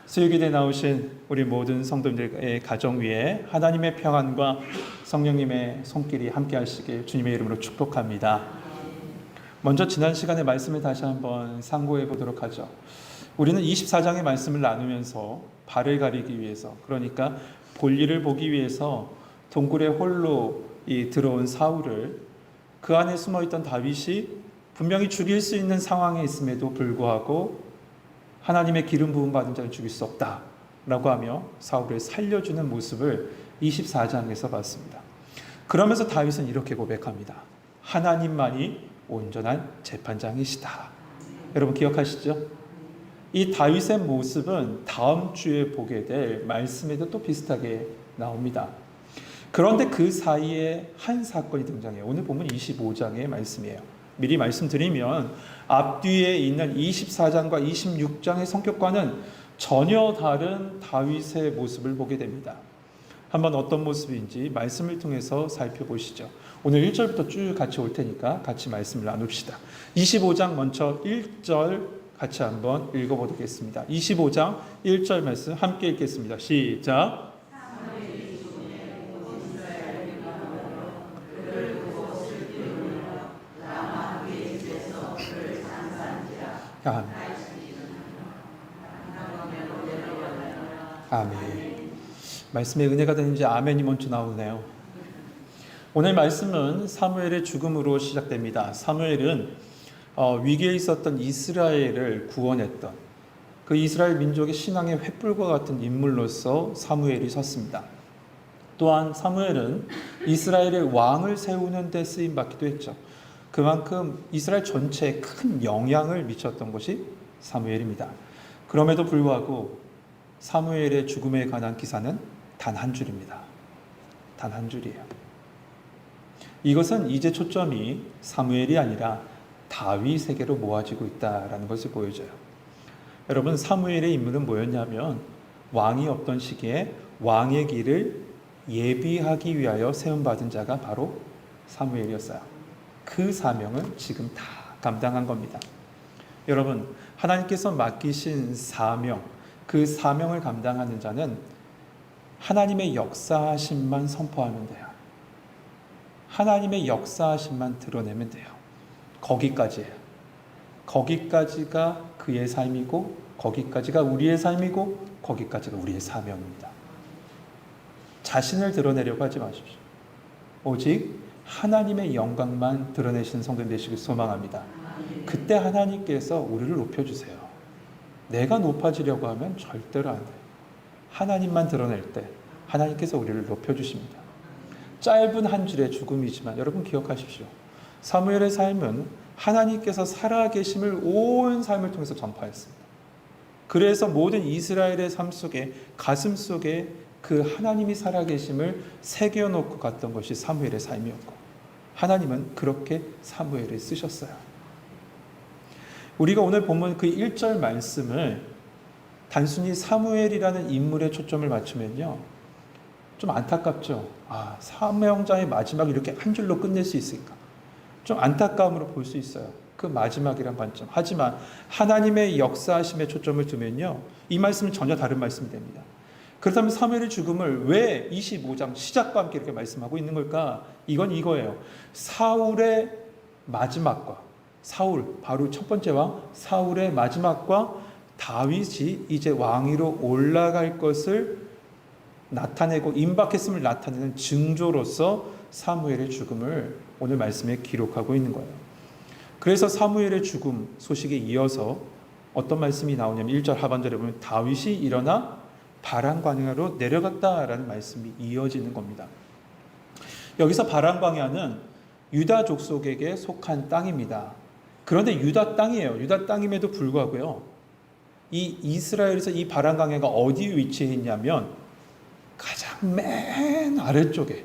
수요일에 나오신 우리 모든 성도님들의 가정 위에 하나님의 평안과 성령님의 손길이 함께 하시길 주님의 이름으로 축복합니다. 먼저 지난 시간의 말씀을 다시 한번 상고해 보도록 하죠. 우리는 24장의 말씀을 나누면서 발을 가리기 위해서, 그러니까 볼일을 보기 위해서 동굴에 홀로 들어온 사울을, 그 안에 숨어있던 다윗이 분명히 죽일 수 있는 상황에 있음에도 불구하고 하나님의 기름 부음 받은 자를 죽일 수 없다 라고 하며 사울을 살려주는 모습을 24장에서 봤습니다. 그러면서 다윗은 이렇게 고백합니다. 하나님만이 온전한 재판장이시다. 여러분 기억하시죠? 이 다윗의 모습은 다음 주에 보게 될 말씀에도 또 비슷하게 나옵니다. 그런데 그 사이에 한 사건이 등장해요. 오늘 보면 25장의 말씀이에요. 미리 말씀드리면 앞뒤에 있는 24장과 26장의 성격과는 전혀 다른 다윗의 모습을 보게 됩니다. 한번 어떤 모습인지 말씀을 통해서 살펴보시죠. 오늘 1절부터 쭉 같이 올 테니까 같이 말씀을 나눕시다. 25장 먼저 1절 같이 한번 읽어보겠습니다. 25장 1절 말씀 함께 읽겠습니다. 시작. 아멘. 말씀에 은혜가 되는지 아멘이 먼저 나오네요. 오늘 말씀은 사무엘의 죽음으로 시작됩니다. 사무엘은 위기에 있었던 이스라엘을 구원했던 그 이스라엘 민족의 신앙의 횃불과 같은 인물로서 사무엘이 섰습니다. 또한 사무엘은 이스라엘의 왕을 세우는 데 쓰임받기도 했죠. 그만큼 이스라엘 전체에 큰 영향을 미쳤던 것이 사무엘입니다. 그럼에도 불구하고 사무엘의 죽음에 관한 기사는 단 한 줄입니다. 단 한 줄이에요. 이것은 이제 초점이 사무엘이 아니라 다윗에게로 모아지고 있다는 것을 보여줘요. 여러분, 사무엘의 임무는 뭐였냐면 왕이 없던 시기에 왕의 길을 예비하기 위하여 세움받은 자가 바로 사무엘이었어요. 그 사명을 지금 다 감당한 겁니다. 여러분, 하나님께서 맡기신 사명, 그 사명을 감당하는 자는 하나님의 역사하심만 선포하면 돼요. 하나님의 역사하심만 드러내면 돼요. 거기까지예요. 거기까지가 그의 삶이고, 거기까지가 우리의 삶이고, 거기까지가 우리의 사명입니다. 자신을 드러내려고 하지 마십시오. 오직 하나님의 영광만 드러내시는 성도님 되시길 소망합니다. 그때 하나님께서 우리를 높여주세요. 내가 높아지려고 하면 절대로 안 돼요. 하나님만 드러낼 때 하나님께서 우리를 높여주십니다. 짧은 한 줄의 죽음이지만 여러분 기억하십시오. 사무엘의 삶은 하나님께서 살아계심을 온 삶을 통해서 전파했습니다. 그래서 모든 이스라엘의 삶 속에, 가슴 속에 그 하나님이 살아계심을 새겨놓고 갔던 것이 사무엘의 삶이었고, 하나님은 그렇게 사무엘을 쓰셨어요. 우리가 오늘 보면 그 1절 말씀을 단순히 사무엘이라는 인물에 초점을 맞추면요, 좀 안타깝죠. 사명자의 마지막 이렇게 한 줄로 끝낼 수 있을까? 좀 안타까움으로 볼 수 있어요. 그 마지막이란 관점. 하지만 하나님의 역사하심에 초점을 두면요, 이 말씀은 전혀 다른 말씀이 됩니다. 그렇다면 사무엘의 죽음을 왜 25장 시작과 함께 이렇게 말씀하고 있는 걸까? 이건 이거예요. 사울의 마지막과, 사울, 바로 첫 번째 왕 사울의 마지막과 다윗이 이제 왕위로 올라갈 것을 나타내고 임박했음을 나타내는 징조로서 사무엘의 죽음을 오늘 말씀에 기록하고 있는 거예요. 그래서 사무엘의 죽음 소식에 이어서 어떤 말씀이 나오냐면 1절 하반절에 보면 다윗이 일어나 바란광야로 내려갔다라는 말씀이 이어지는 겁니다. 여기서 바란광야는 유다 족속에게 속한 땅입니다. 그런데 유다 땅이에요. 유다 땅임에도 불구하고요, 이 이스라엘에서 이 바란광야가 어디에 위치해 있냐면 가장 맨 아래쪽에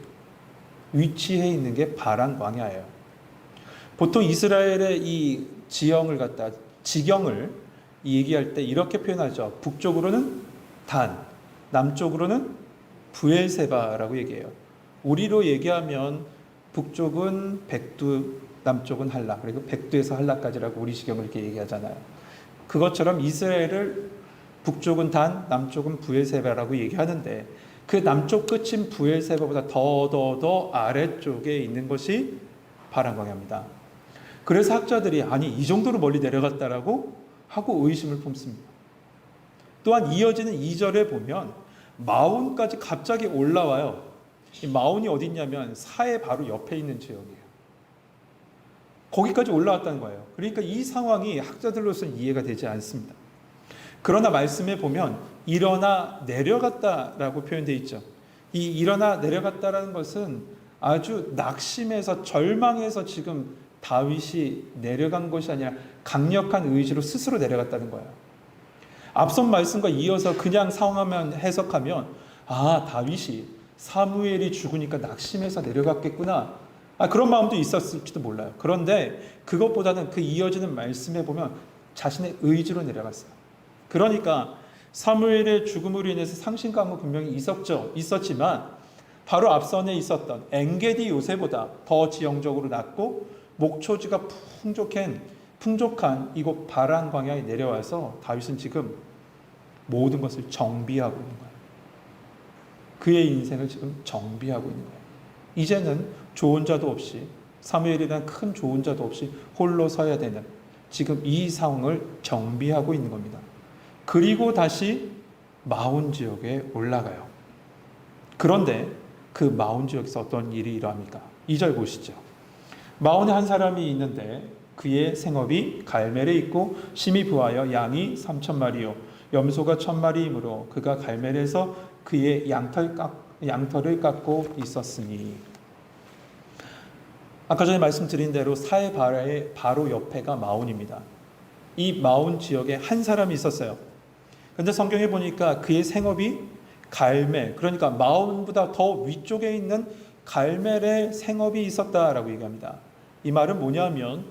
위치해 있는 게 바란광야예요. 보통 이스라엘의 이 지경을 얘기할 때 이렇게 표현하죠. 북쪽으로는 단, 남쪽으로는 브엘세바라고 얘기해요. 우리로 얘기하면 북쪽은 백두, 남쪽은 할라, 그리고 백두에서 할라까지라고 우리 지경을 이렇게 얘기하잖아요. 그것처럼 이스라엘을 북쪽은 단, 남쪽은 브엘세바라고 얘기하는데 그 남쪽 끝인 브엘세바보다 더 아래쪽에 있는 것이 바란광야입니다. 그래서 학자들이 아니 이 정도로 멀리 내려갔다라고 하고 의심을 품습니다. 또한 이어지는 2절에 보면 마온까지 갑자기 올라와요. 이 마온이 어디 있냐면 사해 바로 옆에 있는 지역이에요. 거기까지 올라왔다는 거예요. 그러니까 이 상황이 학자들로서는 이해가 되지 않습니다. 그러나 말씀에 보면 일어나 내려갔다라고 표현되어 있죠. 이 일어나 내려갔다라는 것은 아주 낙심해서 절망해서 지금 다윗이 내려간 것이 아니라 강력한 의지로 스스로 내려갔다는 거예요. 앞선 말씀과 이어서 그냥 상황만 해석하면 아 다윗이 사무엘이 죽으니까 낙심해서 내려갔겠구나 그런 마음도 있었을지도 몰라요. 그런데 그것보다는 그 이어지는 말씀에 보면 자신의 의지로 내려갔어요. 그러니까 사무엘의 죽음으로 인해서 상심감은 분명히 있었지만 바로 앞선에 있었던 엔게디 요새보다 더 지형적으로 낮고 목초지가 풍족한 이곳 바란 광야에 내려와서 다윗은 지금 모든 것을 정비하고 있는 거예요. 그의 인생을 지금 정비하고 있는 거예요. 이제는 조언자도 없이 사무엘이라는 큰 조언자도 없이 홀로 서야 되는 지금 이 상황을 정비하고 있는 겁니다. 그리고 다시 마온 지역에 올라가요. 그런데 그 마온 지역에서 어떤 일이 일어납니까? 2절 보시죠. 마온에 한 사람이 있는데 그의 생업이 갈멜에 있고 심히 부하여 양이 3,000마리요 염소가 1,000마리이므로 그가 갈멜에서 그의 양털을 깎고 있었으니. 아까 전에 말씀드린 대로 사해 바로 옆에가 마온입니다. 이 마온 지역에 한 사람이 있었어요. 그런데 성경에 보니까 그의 생업이 갈멜, 그러니까 마온보다 더 위쪽에 있는 갈멜에 생업이 있었다라고 얘기합니다. 이 말은 뭐냐면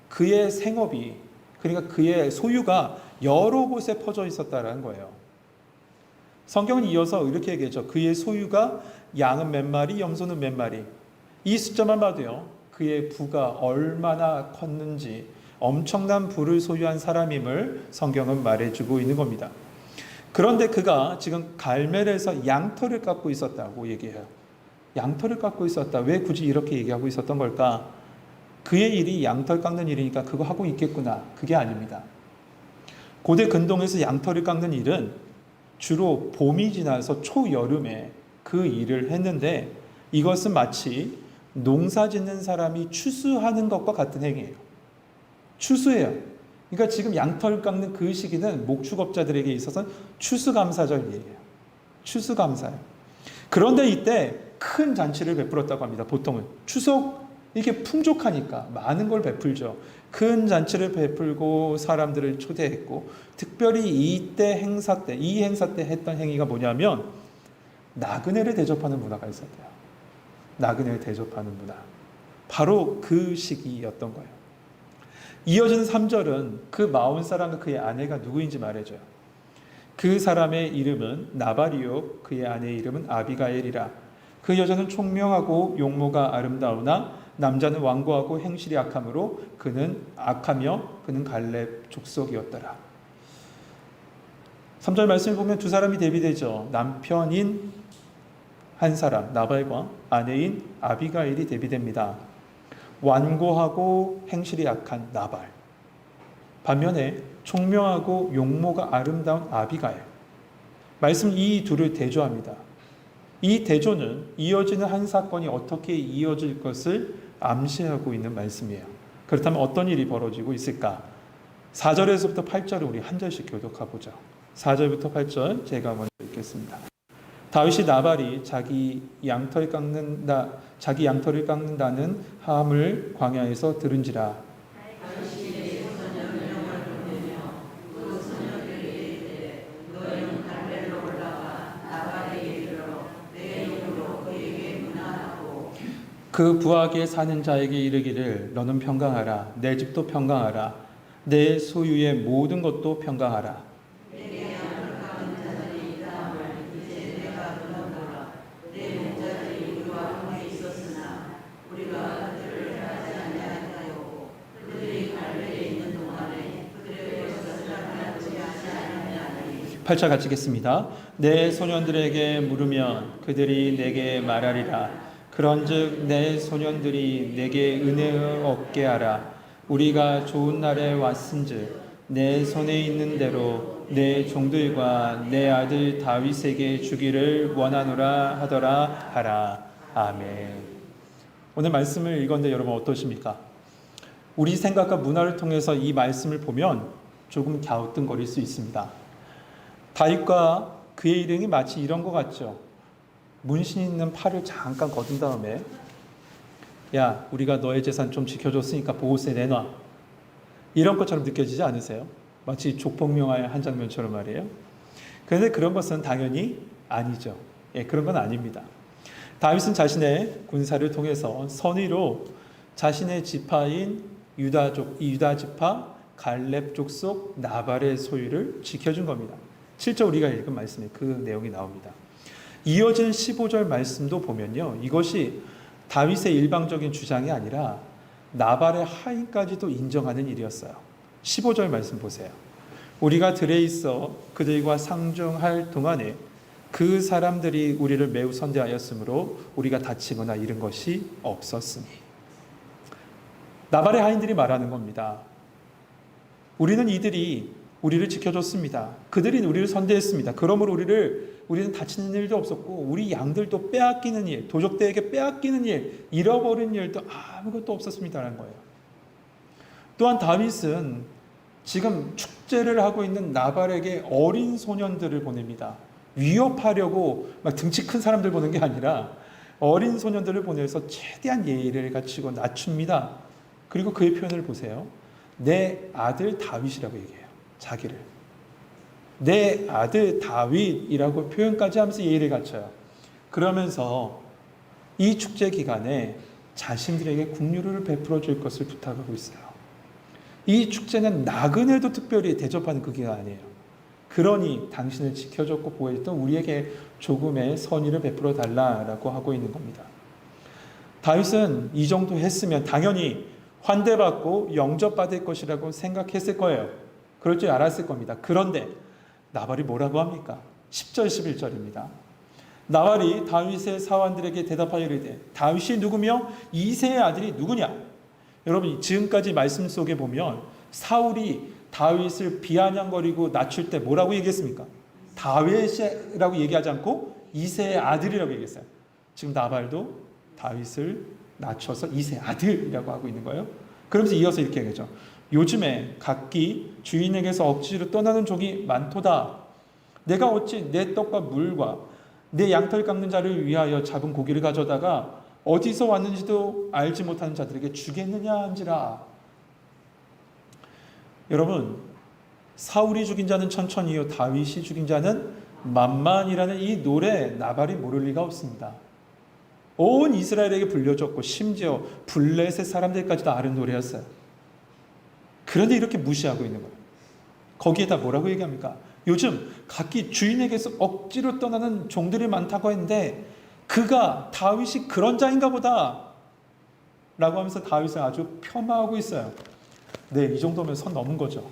그의 생업이, 그러니까 그의 소유가 여러 곳에 퍼져 있었다라는 거예요. 성경은 이어서 이렇게 얘기하죠. 그의 소유가 양은 몇 마리, 염소는 몇 마리. 이 숫자만 봐도요, 그의 부가 얼마나 컸는지 엄청난 부를 소유한 사람임을 성경은 말해주고 있는 겁니다. 그런데 그가 지금 갈멜에서 양털을 깎고 있었다고 얘기해요. 양털을 깎고 있었다. 왜 굳이 이렇게 얘기하고 있었던 걸까? 그의 일이 양털 깎는 일이니까 그거 하고 있겠구나. 그게 아닙니다. 고대 근동에서 양털을 깎는 일은 주로 봄이 지나서 초여름에 그 일을 했는데 이것은 마치 농사 짓는 사람이 추수하는 것과 같은 행위예요. 추수예요. 그러니까 지금 양털 깎는 그 시기는 목축업자들에게 있어서는 추수감사절 일이에요. 추수감사예요. 그런데 이때 큰 잔치를 베풀었다고 합니다. 보통은 추석 이게 풍족하니까 많은 걸 베풀죠. 큰 잔치를 베풀고 사람들을 초대했고, 특별히 이때 행사 때, 이 행사 때 했던 행위가 뭐냐면 나그네를 대접하는 문화가 있었대요. 나그네를 대접하는 문화. 바로 그 시기였던 거예요. 이어지는 3절은 그 마온 사람과 그의 아내가 누구인지 말해줘요. 그 사람의 이름은 나발이요 그의 아내의 이름은 아비가엘이라. 그 여자는 총명하고 용모가 아름다우나 남자는 완고하고 행실이 악함으로 그는 악하며 그는 갈렙 족속이었더라. 3절 말씀을 보면 두 사람이 대비되죠. 남편인 한 사람 나발과 아내인 아비가일이 대비됩니다. 완고하고 행실이 악한 나발, 반면에 총명하고 용모가 아름다운 아비가일. 말씀 이 둘을 대조합니다. 이 대조는 이어지는 한 사건이 어떻게 이어질 것을 암시하고 있는 말씀이에요. 그렇다면 어떤 일이 벌어지고 있을까? 4절에서부터 8절을 우리 한 절씩 교독해보죠. 4절부터 8절 제가 먼저 읽겠습니다. 다윗이 나발이 자기 양털을 깎는다는 함을 광야에서 들은지라. 그 부하게 사는 자에게 이르기를 너는 평강하라. 내 집도 평강하라. 내 소유의 모든 것도 평강하라. 8절 같이 읽겠습니다. 내 소년들에게 물으면 그들이 내게 말하리라. 그런즉 내 소년들이 내게 은혜 얻게 하라. 우리가 좋은 날에 왔은즉 내 손에 있는 대로 내 종들과 내 아들 다윗에게 주기를 원하노라 하더라 하라. 아멘. 오늘 말씀을 읽었는데 여러분 어떠십니까? 우리 생각과 문화를 통해서 이 말씀을 보면 조금 갸우뚱거릴 수 있습니다. 다윗과 그의 일행이 마치 이런 것 같죠. 문신 있는 팔을 잠깐 거둔 다음에 야, 우리가 너의 재산 좀 지켜줬으니까 보호세 내놔. 이런 것처럼 느껴지지 않으세요? 마치 족복명화의 한 장면처럼 말이에요. 그런데 그런 것은 당연히 아니죠. 예, 그런 건 아닙니다. 다윗은 자신의 군사를 통해서 선의로 자신의 지파인 유다 지파 갈렙 족속 나발의 소유를 지켜준 겁니다. 7절 우리가 읽은 말씀에 그 내용이 나옵니다. 이어진 15절 말씀도 보면요, 이것이 다윗의 일방적인 주장이 아니라 나발의 하인까지도 인정하는 일이었어요. 15절 말씀 보세요. 우리가 들에 있어 그들과 상종할 동안에 그 사람들이 우리를 매우 선대하였으므로 우리가 다치거나 잃은 것이 없었으니. 나발의 하인들이 말하는 겁니다. 우리는 이들이 우리를 지켜줬습니다. 그들이 우리를 선대했습니다. 그러므로 우리는 다치는 일도 없었고 우리 양들도 빼앗기는 일, 도적대에게 빼앗기는 일, 잃어버린 일도 아무것도 없었습니다라는 거예요. 또한 다윗은 지금 축제를 하고 있는 나발에게 어린 소년들을 보냅니다. 위협하려고 막 등치 큰 사람들 보는 게 아니라 어린 소년들을 보내서 최대한 예의를 갖추고 낮춥니다. 그리고 그의 표현을 보세요. 내 아들 다윗이라고 얘기해요. 자기를. 내 아들 다윗이라고 표현까지 하면서 예의를 갖춰요. 그러면서 이 축제 기간에 자신들에게 국류를 베풀어 줄 것을 부탁하고 있어요. 이 축제는 나그네도 특별히 대접하는 그 기간이에요. 그러니 당신을 지켜줬고 보호했던 우리에게 조금의 선의를 베풀어 달라라고 하고 있는 겁니다. 다윗은 이 정도 했으면 당연히 환대받고 영접받을 것이라고 생각했을 거예요. 그럴 줄 알았을 겁니다. 그런데 나발이 뭐라고 합니까? 10절 11절입니다. 나발이 다윗의 사환들에게 대답하여 이르되 다윗이 누구며 이새의 아들이 누구냐? 여러분 지금까지 말씀 속에 보면 사울이 다윗을 비아냥거리고 낮출 때 뭐라고 얘기했습니까? 다윗이라고 얘기하지 않고 이새의 아들이라고 얘기했어요. 지금 나발도 다윗을 낮춰서 이새의 아들이라고 하고 있는 거예요. 그러면서 이어서 이렇게 얘기하죠. 요즘에 각기 주인에게서 억지로 떠나는 족이 많도다. 내가 어찌 내 떡과 물과 내 양털 깎는 자를 위하여 잡은 고기를 가져다가 어디서 왔는지도 알지 못하는 자들에게 주겠느냐 한지라. 여러분, 사울이 죽인 자는 천천히요 다윗이 죽인 자는 만만이라는 이 노래 나발이 모를 리가 없습니다. 온 이스라엘에게 불려졌고 심지어 블레셋 사람들까지도 아는 노래였어요. 그런데 이렇게 무시하고 있는 거예요. 거기에다 뭐라고 얘기합니까? 요즘 각기 주인에게서 억지로 떠나는 종들이 많다고 했는데 그가 다윗이 그런 자인가 보다 라고 하면서 다윗을 아주 폄하하고 있어요. 네, 이 정도면 선 넘은 거죠.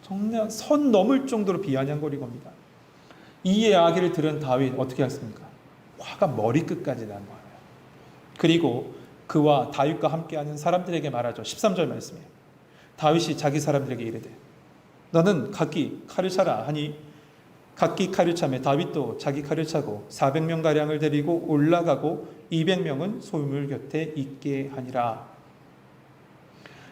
정말 선 넘을 정도로 비아냥거린 겁니다. 이 이야기를 들은 다윗 어떻게 했습니까? 화가 머리끝까지 난 거예요. 그리고 그와 다윗과 함께하는 사람들에게 말하죠. 13절 말씀이에요. 다윗이 자기 사람들에게 이르되 너는 각기 칼을 차라 하니 각기 칼을 차매 다윗도 자기 칼을 차고 400명가량을 데리고 올라가고 200명은 소유물 곁에 있게 하니라.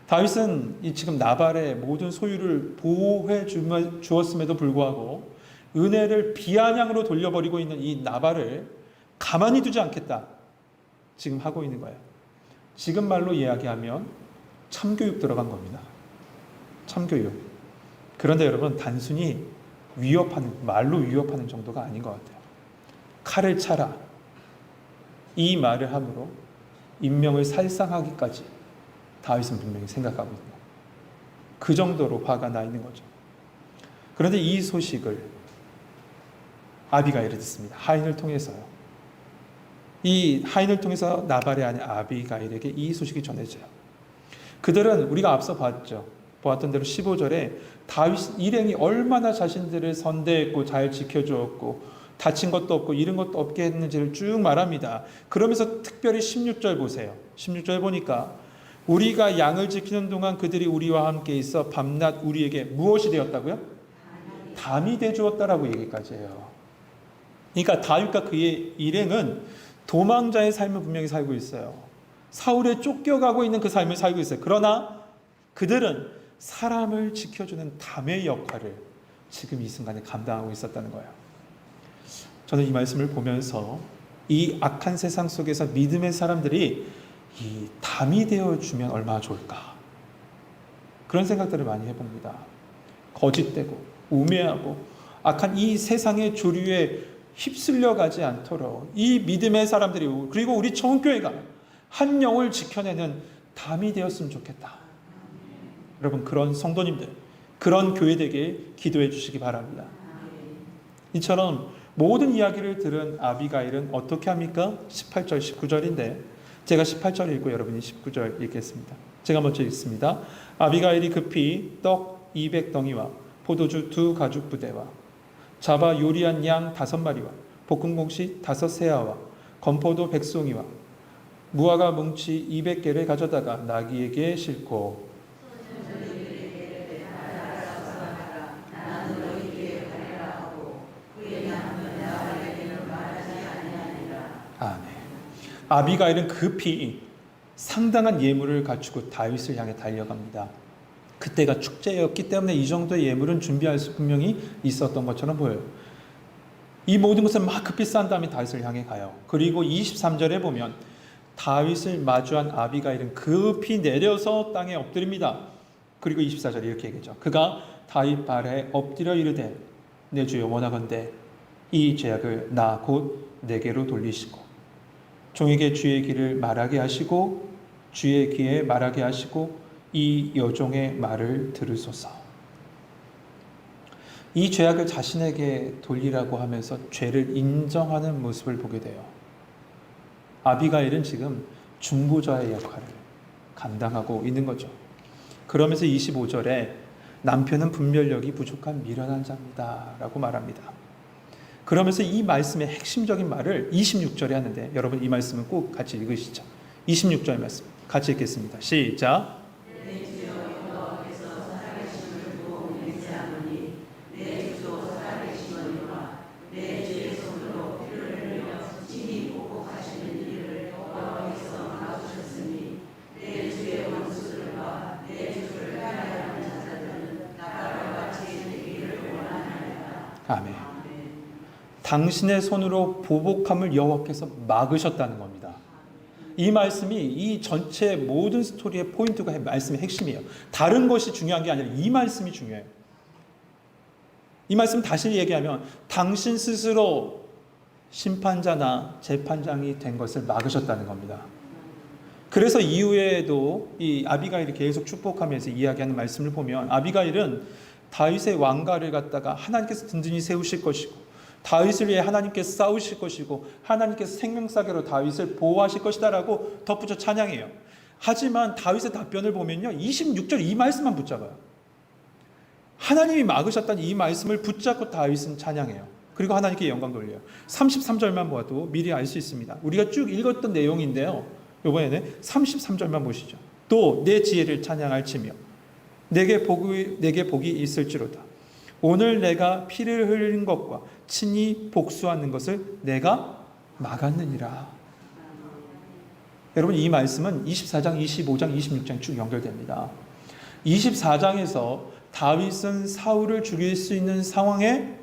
다윗은 지금 나발의 모든 소유를 보호해 주었음에도 불구하고 은혜를 비아냥으로 돌려버리고 있는 이 나발을 가만히 두지 않겠다. 지금 하고 있는 거예요. 지금 말로 이야기하면 참교육 들어간 겁니다. 참교육. 그런데 여러분 단순히 말로 위협하는 정도가 아닌 것 같아요. 칼을 차라. 이 말을 함으로 인명을 살상하기까지 다윗은 분명히 생각하고 있는 거예요. 그 정도로 화가 나 있는 거죠. 그런데 이 소식을 아비가일이 듣습니다. 하인을 통해서요. 이 하인을 통해서 나발의 아내 아비가일에게 이 소식이 전해져요. 그들은 우리가 앞서 보았던 대로 15절에 다윗 일행이 얼마나 자신들을 선대했고 잘 지켜주었고 다친 것도 없고 잃은 것도 없게 했는지를 쭉 말합니다. 그러면서 특별히 16절 보세요. 16절 보니까 우리가 양을 지키는 동안 그들이 우리와 함께 있어 밤낮 우리에게 무엇이 되었다고요? 담이 돼 주었다라고 얘기까지 해요. 그러니까 다윗과 그의 일행은 도망자의 삶을 분명히 살고 있어요. 사울에 쫓겨가고 있는 그 삶을 살고 있어요. 그러나 그들은 사람을 지켜주는 담의 역할을 지금 이 순간에 감당하고 있었다는 거예요. 저는 이 말씀을 보면서 이 악한 세상 속에서 믿음의 사람들이 이 담이 되어주면 얼마나 좋을까, 그런 생각들을 많이 해봅니다. 거짓되고 우매하고 악한 이 세상의 조류에 휩쓸려 가지 않도록 이 믿음의 사람들이, 그리고 우리 청교회가 한 영을 지켜내는 담이 되었으면 좋겠다. 여러분, 그런 성도님들, 그런 교회 되게 기도해 주시기 바랍니다. 이처럼 모든 이야기를 들은 아비가일은 어떻게 합니까? 18절 19절인데 제가 18절 읽고 여러분이 19절 읽겠습니다. 제가 먼저 읽습니다. 아비가일이 급히 떡 200덩이와 포도주 2가죽 부대와 잡아 요리한 양 5마리와 볶은 곡식 5세아와 건포도 100송이와 무화과 뭉치 200개를 가져다가 나귀에게 싣고 아비가일은 급히 상당한 예물을 갖추고 다윗을 향해 달려갑니다. 그때가 축제였기 때문에 이 정도의 예물은 준비할 수 분명히 있었던 것처럼 보여요. 이 모든 것을 막 급히 싼 다음에 다윗을 향해 가요. 그리고 23절에 보면 다윗을 마주한 아비가일은 급히 내려서 땅에 엎드립니다. 그리고 24절에 이렇게 얘기하죠. 그가 다윗 발에 엎드려 이르되 내 주여 원하건대 이 죄악을 나 곧 내게로 돌리시고 종에게 주의 길을 말하게 하시고 주의 귀에 말하게 하시고 이 여종의 말을 들으소서. 이 죄악을 자신에게 돌리라고 하면서 죄를 인정하는 모습을 보게 돼요. 아비가일은 지금 중보자의 역할을 감당하고 있는 거죠. 그러면서 25절에 남편은 분별력이 부족한 미련한 자입니다 라고 말합니다. 그러면서 이 말씀의 핵심적인 말을 26절에 하는데 여러분 이 말씀은 꼭 같이 읽으시죠. 26절 말씀 같이 읽겠습니다. 시작. 아멘. 당신의 손으로 보복함을 여호와께서 막으셨다는 겁니다. 이 말씀이 이 전체 모든 스토리의 포인트가 말씀의 핵심이에요. 다른 것이 중요한 게 아니라 이 말씀이 중요해요. 이 말씀 다시 얘기하면 당신 스스로 심판자나 재판장이 된 것을 막으셨다는 겁니다. 그래서 이후에도 이 아비가일이 계속 축복하면서 이야기하는 말씀을 보면 아비가일은 다윗의 왕가를 갖다가 하나님께서 든든히 세우실 것이고 다윗을 위해 하나님께서 싸우실 것이고 하나님께서 생명사계로 다윗을 보호하실 것이다라고 덧붙여 찬양해요. 하지만 다윗의 답변을 보면요, 26절 이 말씀만 붙잡아요. 하나님이 막으셨다는 이 말씀을 붙잡고 다윗은 찬양해요. 그리고 하나님께 영광 돌려요. 33절만 보아도 미리 알 수 있습니다. 우리가 쭉 읽었던 내용인데요, 이번에는 33절만 보시죠. 또 내 지혜를 찬양할지며 내게 복이 있을지로다. 오늘 내가 피를 흘린 것과 친히 복수하는 것을 내가 막았느니라. 여러분, 이 말씀은 24장, 25장, 26장 쭉 연결됩니다. 24장에서 다윗은 사울을 죽일 수 있는 상황에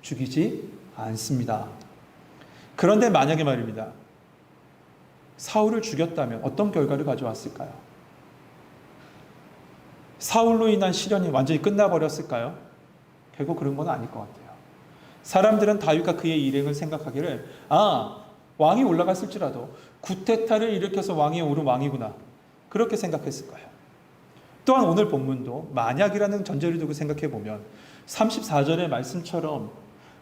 죽이지 않습니다. 그런데 만약에 말입니다, 사울을 죽였다면 어떤 결과를 가져왔을까요? 사울로 인한 시련이 완전히 끝나버렸을까요? 결국 그런 건 아닐 것 같아요. 사람들은 다윗과 그의 일행을 생각하기를 왕이 올라갔을지라도 구테타를 일으켜서 왕위에 오른 왕이구나, 그렇게 생각했을 거예요. 또한 오늘 본문도 만약이라는 전제를 두고 생각해 보면 34절의 말씀처럼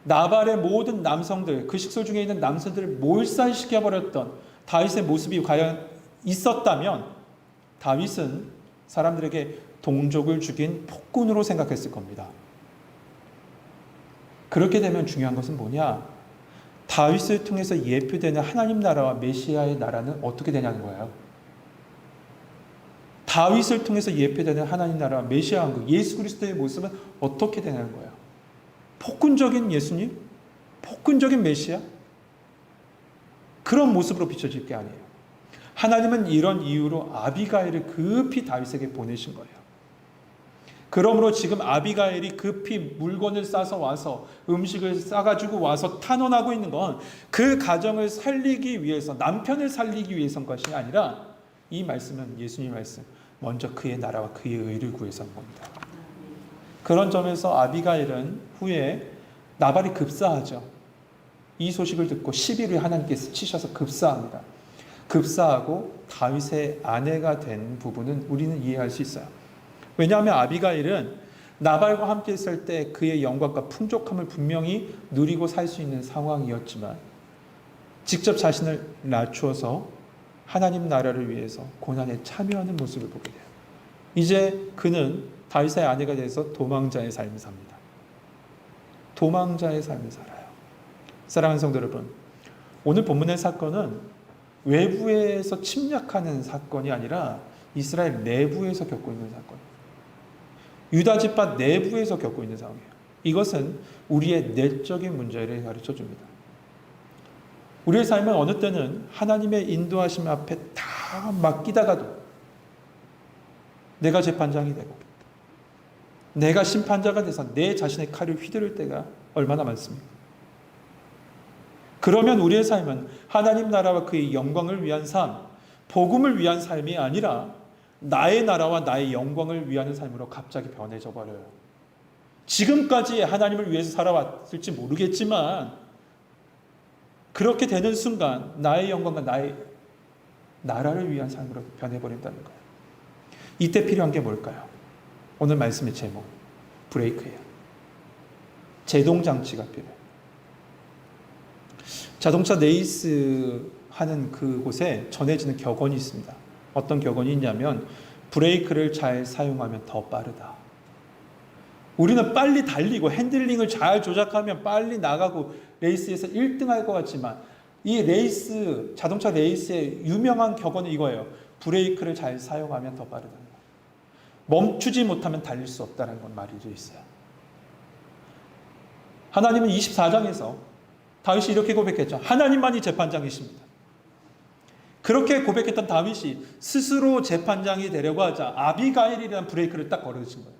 나발의 모든 남성들, 그 식솔 중에 있는 남성들을 몰살시켜버렸던 다윗의 모습이 과연 있었다면 다윗은 사람들에게 동족을 죽인 폭군으로 생각했을 겁니다. 그렇게 되면 중요한 것은 뭐냐? 다윗을 통해서 예표되는 하나님 나라와 메시아의 나라는 어떻게 되냐는 거예요. 다윗을 통해서 예표되는 하나님 나라와 메시아 왕국, 예수 그리스도의 모습은 어떻게 되냐는 거예요. 폭군적인 예수님? 폭군적인 메시아? 그런 모습으로 비춰질 게 아니에요. 하나님은 이런 이유로 아비가일을 급히 다윗에게 보내신 거예요. 그러므로 지금 아비가일이 급히 물건을 싸서 와서 음식을 싸가지고 와서 탄원하고 있는 건 그 가정을 살리기 위해서, 남편을 살리기 위해서인 것이 아니라, 이 말씀은 예수님 말씀, 먼저 그의 나라와 그의 의를 구해서 한 겁니다. 그런 점에서 아비가일은 후에 나발이 급사하죠. 이 소식을 듣고 시비를 하나님께서 치셔서 급사합니다. 급사하고 다윗의 아내가 된 부분은 우리는 이해할 수 있어요. 왜냐하면 아비가일은 나발과 함께 있을 때 그의 영광과 풍족함을 분명히 누리고 살 수 있는 상황이었지만 직접 자신을 낮추어서 하나님 나라를 위해서 고난에 참여하는 모습을 보게 돼요. 이제 그는 다윗의 아내가 돼서 도망자의 삶을 삽니다. 도망자의 삶을 살아요. 사랑하는 성도 여러분, 오늘 본문의 사건은 외부에서 침략하는 사건이 아니라 이스라엘 내부에서 겪고 있는 사건이에요. 유다 지파 내부에서 겪고 있는 상황이에요. 이것은 우리의 내적인 문제를 가르쳐줍니다. 우리의 삶은 어느 때는 하나님의 인도하심 앞에 다 맡기다가도 내가 재판장이 되고 내가 심판자가 돼서 내 자신의 칼을 휘두를 때가 얼마나 많습니까? 그러면 우리의 삶은 하나님 나라와 그의 영광을 위한 삶, 복음을 위한 삶이 아니라 나의 나라와 나의 영광을 위하는 삶으로 갑자기 변해져 버려요. 지금까지 하나님을 위해서 살아왔을지 모르겠지만 그렇게 되는 순간 나의 영광과 나의 나라를 위한 삶으로 변해버린다는 거예요. 이때 필요한 게 뭘까요? 오늘 말씀의 제목, 브레이크예요. 제동장치가 필요해요. 자동차 레이스 하는 그곳에 전해지는 격언이 있습니다. 어떤 격언이 있냐면 브레이크를 잘 사용하면 더 빠르다. 우리는 빨리 달리고 핸들링을 잘 조작하면 빨리 나가고 레이스에서 1등 할 것 같지만 이 레이스, 자동차 레이스의 유명한 격언은 이거예요. 브레이크를 잘 사용하면 더 빠르다. 멈추지 못하면 달릴 수 없다는 건 말이 있어요. 하나님은 24장에서 다윗이 이렇게 고백했죠. 하나님만이 재판장이십니다. 그렇게 고백했던 다윗이 스스로 재판장이 되려고 하자 아비가일이라는 브레이크를 딱 걸어주신 거예요.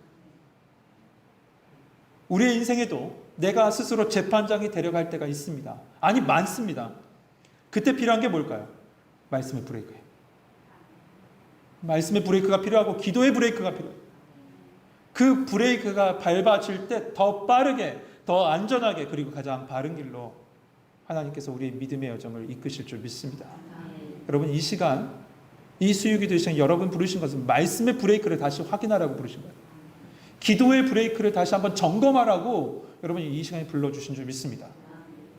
우리의 인생에도 내가 스스로 재판장이 되려고 할 때가 있습니다. 아니, 많습니다. 그때 필요한 게 뭘까요? 말씀의 브레이크예요. 말씀의 브레이크가 필요하고 기도의 브레이크가 필요해요. 그 브레이크가 밟아질 때 더 빠르게, 더 안전하게, 그리고 가장 바른 길로 하나님께서 우리의 믿음의 여정을 이끄실 줄 믿습니다. 여러분, 이 시간, 이 수요기도 시간 여러분 부르신 것은 말씀의 브레이크를 다시 확인하라고 부르신 거예요. 기도의 브레이크를 다시 한번 점검하라고 여러분이 이 시간에 불러주신 줄 믿습니다.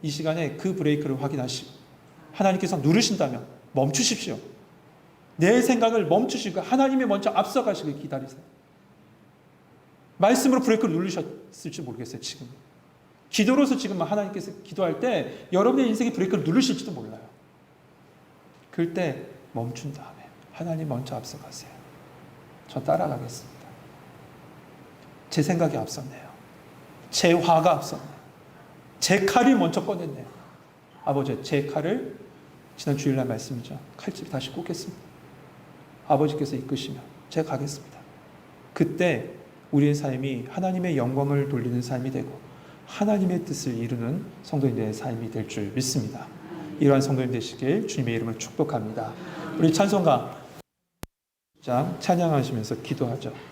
이 시간에 그 브레이크를 확인하시고 하나님께서 누르신다면 멈추십시오. 내 생각을 멈추시고 하나님이 먼저 앞서가시길 기다리세요. 말씀으로 브레이크를 누르셨을지 모르겠어요. 지금 기도로서 지금 하나님께서 기도할 때 여러분의 인생의 브레이크를 누르실지도 몰라요. 그럴 때 멈춘 다음에 하나님 먼저 앞서가세요. 저 따라가겠습니다. 제 생각이 앞섰네요. 제 화가 앞섰네요. 제 칼이 먼저 꺼냈네요. 아버지, 제 칼을 지난 주일날 말씀이죠. 칼집 다시 꽂겠습니다. 아버지께서 이끄시면 제가 가겠습니다. 그때 우리의 삶이 하나님의 영광을 돌리는 삶이 되고 하나님의 뜻을 이루는 성도님들의 삶이 될 줄 믿습니다. 이러한 성도님 되시길 주님의 이름으로 축복합니다. 우리 찬송가 찬양하시면서 기도하죠.